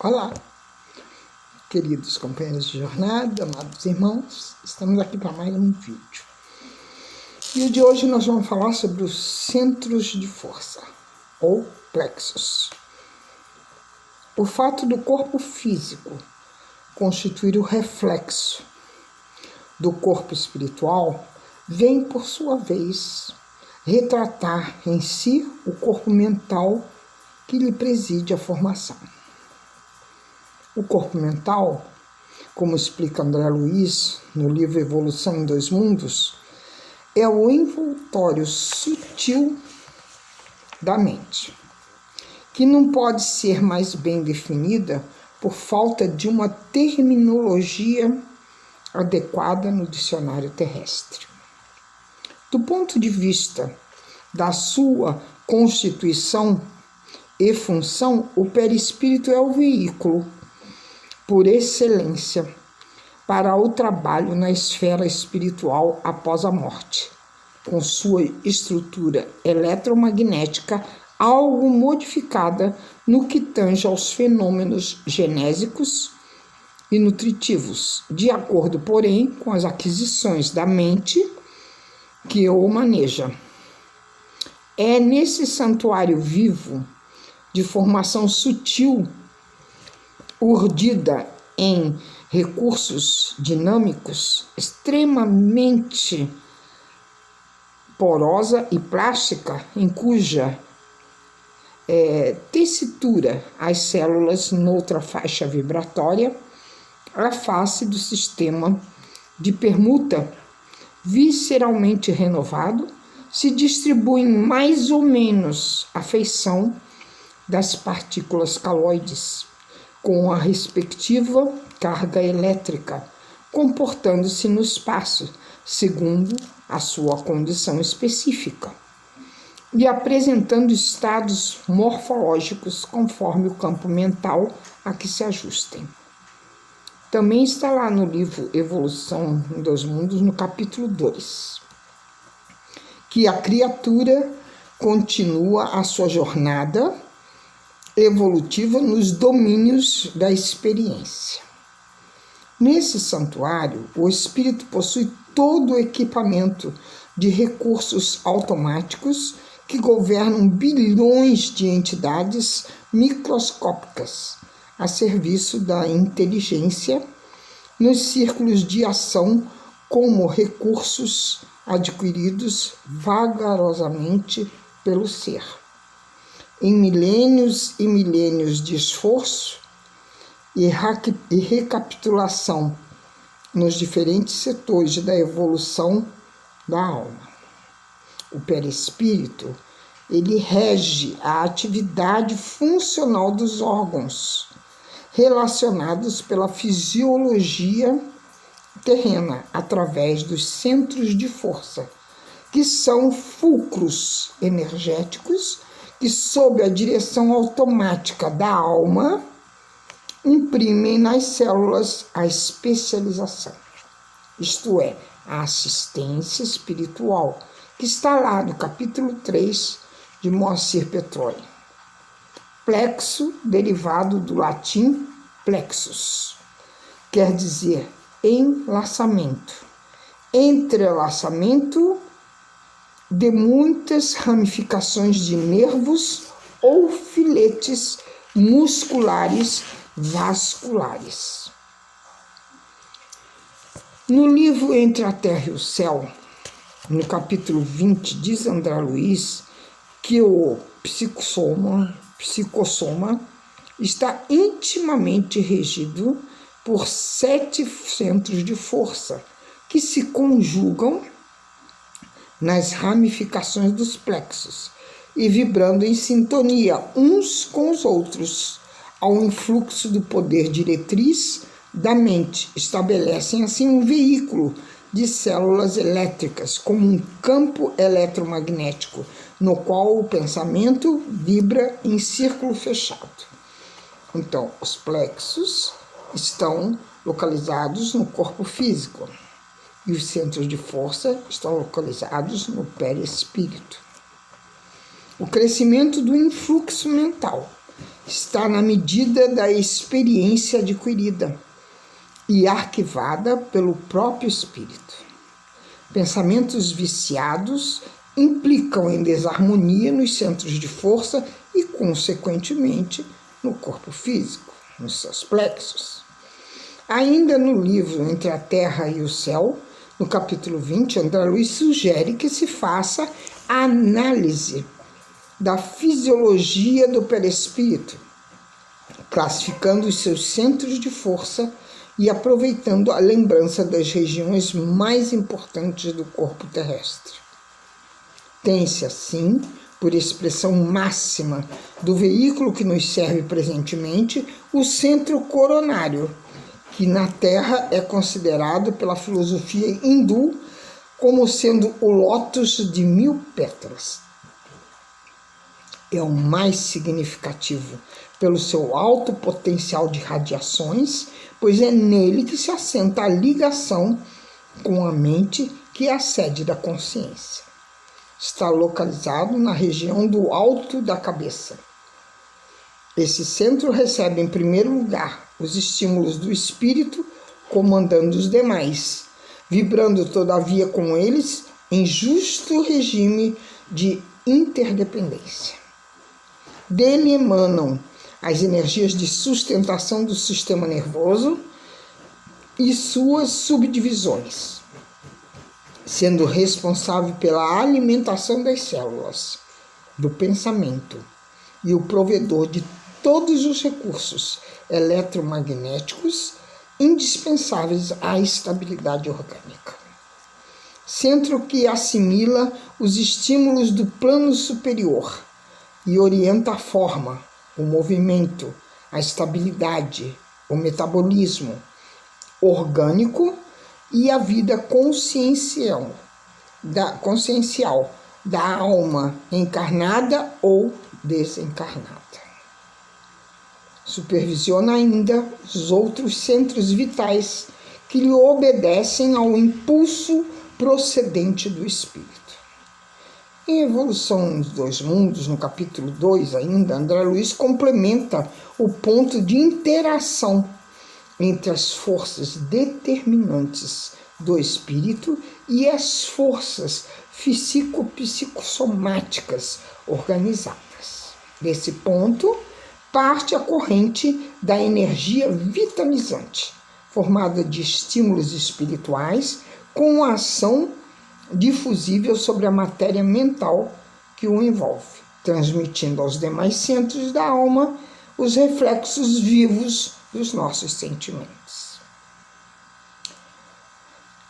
Olá, queridos companheiros de jornada, amados irmãos, estamos aqui para mais um vídeo. E o de hoje nós vamos falar sobre os centros de força, ou plexos. O fato do corpo físico constituir o reflexo do corpo espiritual vem, por sua vez, retratar em si o corpo mental que lhe preside a formação. O corpo mental, como explica André Luiz no livro Evolução em Dois Mundos, é o envoltório sutil da mente, que não pode ser mais bem definida por falta de uma terminologia adequada no dicionário terrestre. Do ponto de vista da sua constituição e função, o perispírito é o veículo por excelência para o trabalho na esfera espiritual após a morte, com sua estrutura eletromagnética algo modificada no que tange aos fenômenos genésicos e nutritivos, de acordo, porém, com as aquisições da mente que o maneja. É nesse santuário vivo, de formação sutil, urdida em recursos dinâmicos, extremamente porosa e plástica, em cuja tessitura as células noutra faixa vibratória, a face do sistema de permuta visceralmente renovado se distribui mais ou menos a feição das partículas caloides, com a respectiva carga elétrica, comportando-se no espaço, segundo a sua condição específica, e apresentando estados morfológicos conforme o campo mental a que se ajustem. Também está lá no livro Evolução em Dois Mundos, no capítulo 2, que a criatura continua a sua jornada evolutiva nos domínios da experiência. Nesse santuário, o espírito possui todo o equipamento de recursos automáticos que governam bilhões de entidades microscópicas a serviço da inteligência nos círculos de ação como recursos adquiridos vagarosamente pelo ser. Em milênios e milênios de esforço e recapitulação nos diferentes setores da evolução da alma. O perispírito, ele rege a atividade funcional dos órgãos relacionados pela fisiologia terrena através dos centros de força, que são fulcros energéticos que, sob a direção automática da alma, imprimem nas células a especialização, isto é, a assistência espiritual, que está lá no capítulo 3 de Moacir Petroni. Plexo, derivado do latim plexus, quer dizer enlaçamento, entrelaçamento de muitas ramificações de nervos ou filetes musculares vasculares. No livro Entre a Terra e o Céu, no capítulo 20, diz André Luiz que o psicossoma está intimamente regido por 7 centros de força que se conjugam nas ramificações dos plexos e vibrando em sintonia uns com os outros, ao influxo do poder diretriz da mente, estabelecem assim um veículo de células elétricas, como um campo eletromagnético, no qual o pensamento vibra em círculo fechado. Então, os plexos estão localizados no corpo físico e os centros de força estão localizados no perispírito. O crescimento do influxo mental está na medida da experiência adquirida e arquivada pelo próprio espírito. Pensamentos viciados implicam em desarmonia nos centros de força e, consequentemente, no corpo físico, nos seus plexos. Ainda no livro Entre a Terra e o Céu, no capítulo 20, André Luiz sugere que se faça a análise da fisiologia do perispírito, classificando os seus centros de força e aproveitando a lembrança das regiões mais importantes do corpo terrestre. Tem-se, assim, por expressão máxima do veículo que nos serve presentemente, o centro coronário, que na Terra é considerado pela filosofia hindu como sendo o lótus de 1000 pétalas. É o mais significativo pelo seu alto potencial de radiações, pois é nele que se assenta a ligação com a mente, que é a sede da consciência. Está localizado na região do alto da cabeça. Esse centro recebe, em primeiro lugar, os estímulos do espírito, comandando os demais, vibrando, todavia, com eles em justo regime de interdependência. Dele emanam as energias de sustentação do sistema nervoso e suas subdivisões, sendo responsável pela alimentação das células, do pensamento e o provedor de todos os recursos eletromagnéticos indispensáveis à estabilidade orgânica. Centro que assimila os estímulos do plano superior e orienta a forma, o movimento, a estabilidade, o metabolismo orgânico e a vida consciencial da alma encarnada ou desencarnada. Supervisiona ainda os outros centros vitais que lhe obedecem ao impulso procedente do espírito. Em Evolução dos Dois Mundos, no capítulo 2 ainda, André Luiz complementa o ponto de interação entre as forças determinantes do espírito e as forças psicossomáticas organizadas. Desse ponto, parte a corrente da energia vitalizante, formada de estímulos espirituais com a ação difusível sobre a matéria mental que o envolve, transmitindo aos demais centros da alma os reflexos vivos dos nossos sentimentos.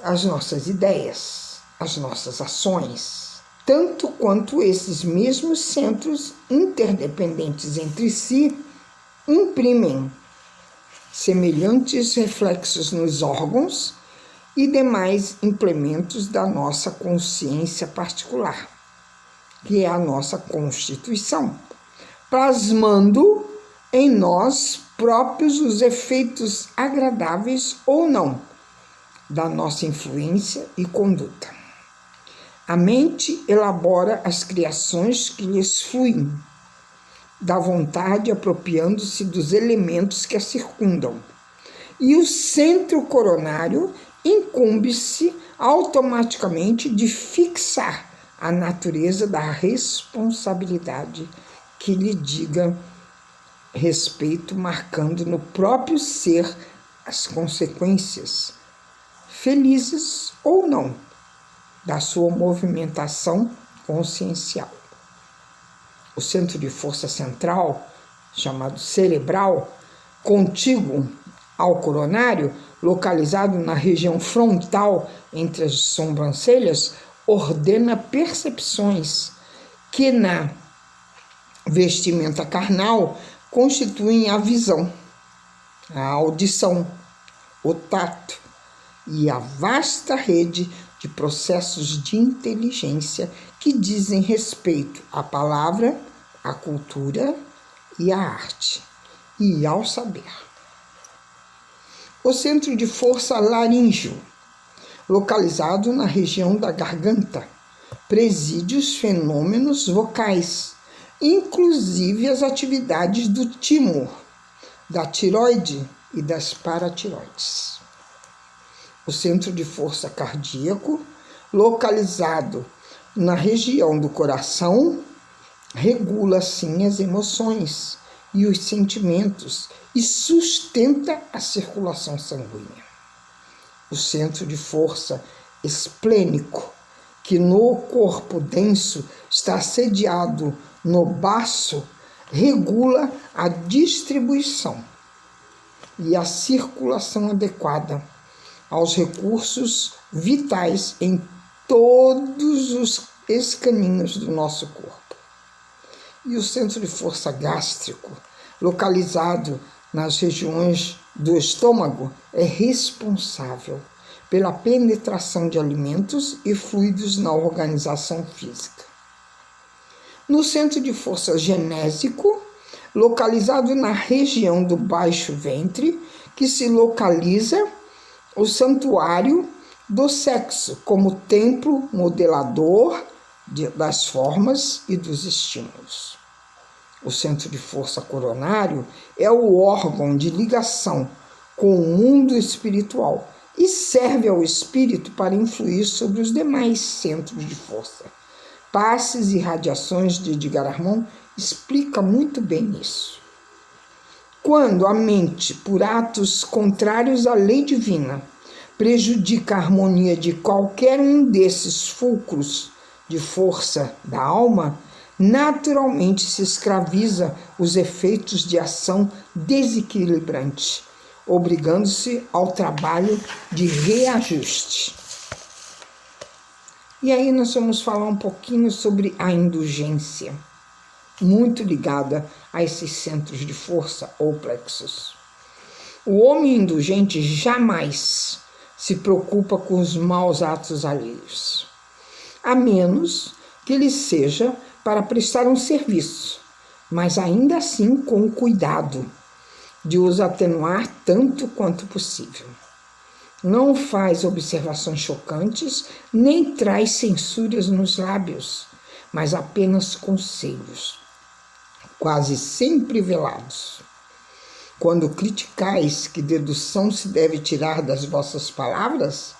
As nossas ideias, as nossas ações, tanto quanto esses mesmos centros interdependentes entre si, imprimem semelhantes reflexos nos órgãos e demais implementos da nossa consciência particular, que é a nossa constituição, plasmando em nós próprios os efeitos agradáveis ou não da nossa influência e conduta. A mente elabora as criações que lhes fluem da vontade, apropriando-se dos elementos que a circundam. E o centro coronário incumbe-se automaticamente de fixar a natureza da responsabilidade que lhe diga respeito, marcando no próprio ser as consequências, felizes ou não, da sua movimentação consciencial. O centro de força central, chamado cerebral, contíguo ao coronário, localizado na região frontal entre as sobrancelhas, ordena percepções que na vestimenta carnal constituem a visão, a audição, o tato e a vasta rede de processos de inteligência que dizem respeito à palavra, à cultura e à arte, e ao saber. O centro de força laríngeo, localizado na região da garganta, preside os fenômenos vocais, inclusive as atividades do timo, da tiroide e das paratiroides. O centro de força cardíaco, localizado na região do coração, regula assim as emoções e os sentimentos e sustenta a circulação sanguínea. O centro de força esplênico, que no corpo denso está sediado no baço, regula a distribuição e a circulação adequada aos recursos vitais em todos os escaninhos do nosso corpo. E o centro de força gástrico, localizado nas regiões do estômago, é responsável pela penetração de alimentos e fluidos na organização física. No centro de força genésico, localizado na região do baixo ventre, que se localiza o santuário do sexo como templo modelador das formas e dos estímulos. O centro de força coronário é o órgão de ligação com o mundo espiritual e serve ao espírito para influir sobre os demais centros de força. Passes e radiações de Edgar Armand explica muito bem isso. Quando a mente, por atos contrários à lei divina, prejudica a harmonia de qualquer um desses fulcros de força da alma, naturalmente se escraviza os efeitos de ação desequilibrante, obrigando-se ao trabalho de reajuste. E aí nós vamos falar um pouquinho sobre a indulgência, muito ligada a esses centros de força ou plexos. O homem indulgente jamais se preocupa com os maus atos alheios, a menos que ele seja para prestar um serviço, mas ainda assim com cuidado de os atenuar tanto quanto possível. Não faz observações chocantes, nem traz censuras nos lábios, mas apenas conselhos, quase sempre velados. Quando criticais que dedução se deve tirar das vossas palavras,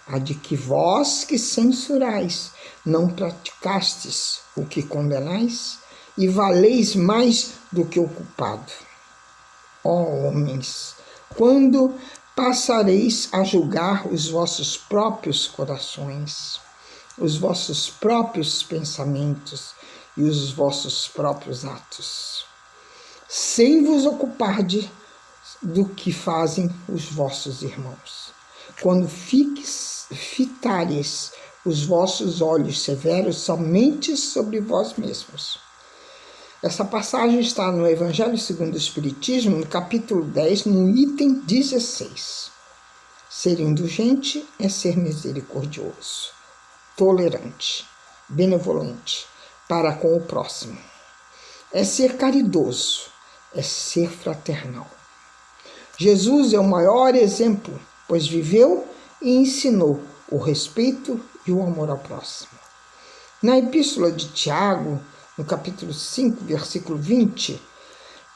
a de que vós que censurais não praticastes o que condenais, e valeis mais do que o culpado. Ó homens, quando passareis a julgar os vossos próprios corações, os vossos próprios pensamentos e os vossos próprios atos, sem vos ocupardes do que fazem os vossos irmãos. Quando fitares os vossos olhos severos somente sobre vós mesmos. Essa passagem está no Evangelho segundo o Espiritismo, no capítulo 10, no item 16. Ser indulgente é ser misericordioso, tolerante, benevolente para com o próximo. É ser caridoso, é ser fraternal. Jesus é o maior exemplo, pois viveu e ensinou o respeito e o amor ao próximo. Na Epístola de Tiago, no capítulo 5, versículo 20,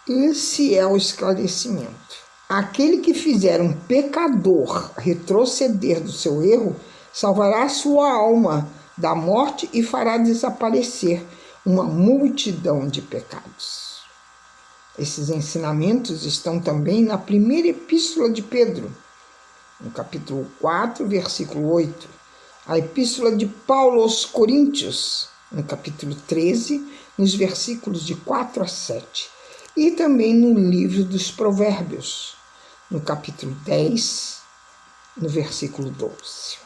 esse é o esclarecimento. Aquele que fizer um pecador retroceder do seu erro, salvará sua alma da morte e fará desaparecer uma multidão de pecados. Esses ensinamentos estão também na primeira epístola de Pedro, no capítulo 4, versículo 8. A epístola de Paulo aos Coríntios, no capítulo 13, nos versículos de 4 a 7. E também no livro dos Provérbios, no capítulo 10, no versículo 12.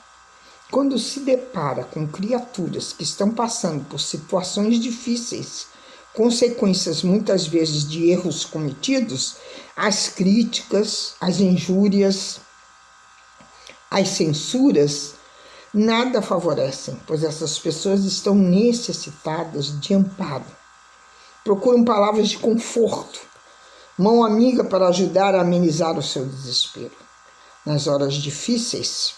Quando se depara com criaturas que estão passando por situações difíceis, consequências muitas vezes de erros cometidos, as críticas, as injúrias, as censuras, nada favorecem, pois essas pessoas estão necessitadas de amparo. Procuram palavras de conforto, mão amiga para ajudar a amenizar o seu desespero. Nas horas difíceis,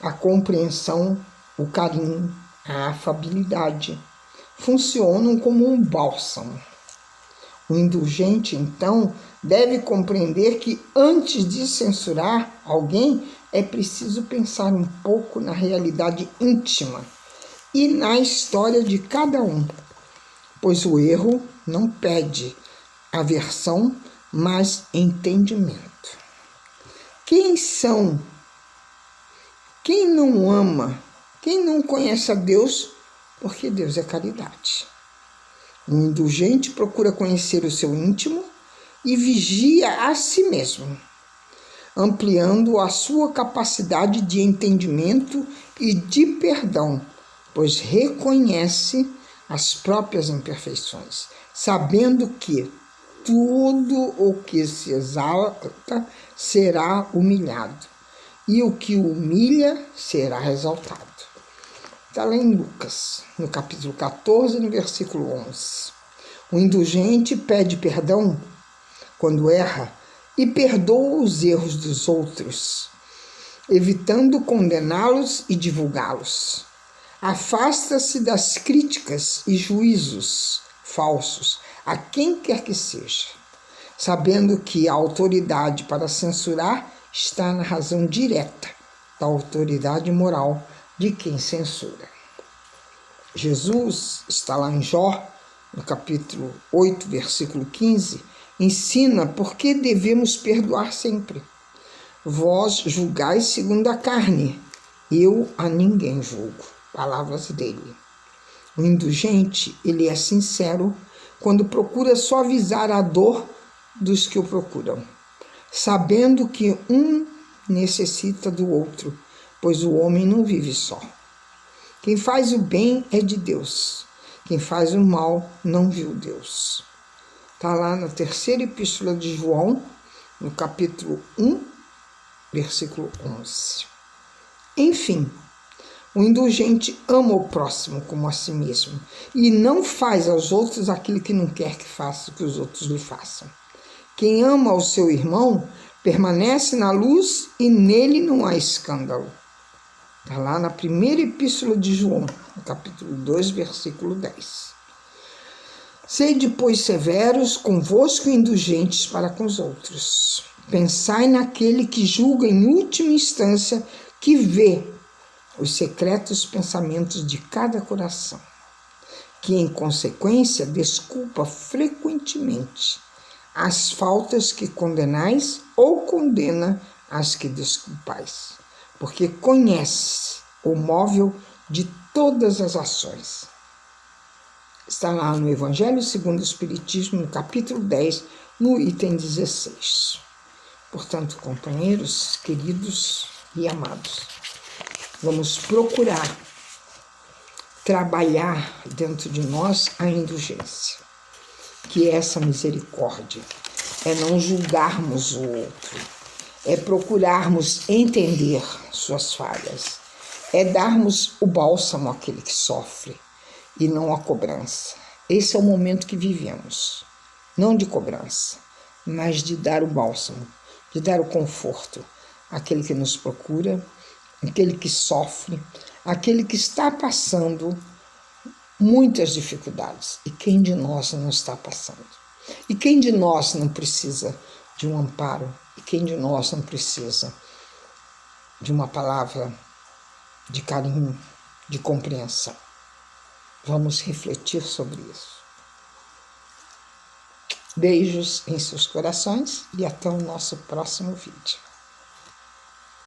a compreensão, o carinho, a afabilidade funcionam como um bálsamo. O indulgente, então, deve compreender que antes de censurar alguém, é preciso pensar um pouco na realidade íntima e na história de cada um, pois o erro não pede aversão, mas entendimento. Quem não ama, quem não conhece a Deus, porque Deus é caridade. O indulgente procura conhecer o seu íntimo e vigia a si mesmo, ampliando a sua capacidade de entendimento e de perdão, pois reconhece as próprias imperfeições, sabendo que tudo o que se exalta será humilhado, e o que humilha será exaltado. Está lá em Lucas, no capítulo 14, no versículo 11. O indulgente pede perdão quando erra e perdoa os erros dos outros, evitando condená-los e divulgá-los. Afasta-se das críticas e juízos falsos a quem quer que seja, sabendo que a autoridade para censurar está na razão direta da autoridade moral de quem censura. Jesus está lá em Jó, no capítulo 8, versículo 15, ensina por que devemos perdoar sempre. Vós julgais segundo a carne, eu a ninguém julgo. Palavras dele. O indulgente, ele é sincero quando procura suavizar a dor dos que o procuram, sabendo que um necessita do outro, pois o homem não vive só. Quem faz o bem é de Deus, quem faz o mal não viu Deus. Está lá na terceira epístola de João, no capítulo 1, versículo 11. Enfim, o indulgente ama o próximo como a si mesmo e não faz aos outros aquilo que não quer que os outros lhe façam. Quem ama o seu irmão permanece na luz e nele não há escândalo. Está lá na primeira epístola de João, no capítulo 2, versículo 10. Sede, pois, severos convosco e indulgentes para com os outros. Pensai naquele que julga em última instância, que vê os secretos pensamentos de cada coração, que, em consequência, desculpa frequentemente as faltas que condenais ou condena as que desculpais, porque conhece o móvel de todas as ações. Está lá no Evangelho segundo o Espiritismo, no capítulo 10, no item 16. Portanto, companheiros, queridos e amados, vamos procurar trabalhar dentro de nós a indulgência, que é essa misericórdia, é não julgarmos o outro, é procurarmos entender suas falhas, é darmos o bálsamo àquele que sofre e não a cobrança. Esse é o momento que vivemos, não de cobrança, mas de dar o bálsamo, de dar o conforto àquele que nos procura, aquele que sofre, aquele que está passando muitas dificuldades. E quem de nós não está passando? E quem de nós não precisa de um amparo? E quem de nós não precisa de uma palavra de carinho, de compreensão? Vamos refletir sobre isso. Beijos em seus corações e até o nosso próximo vídeo.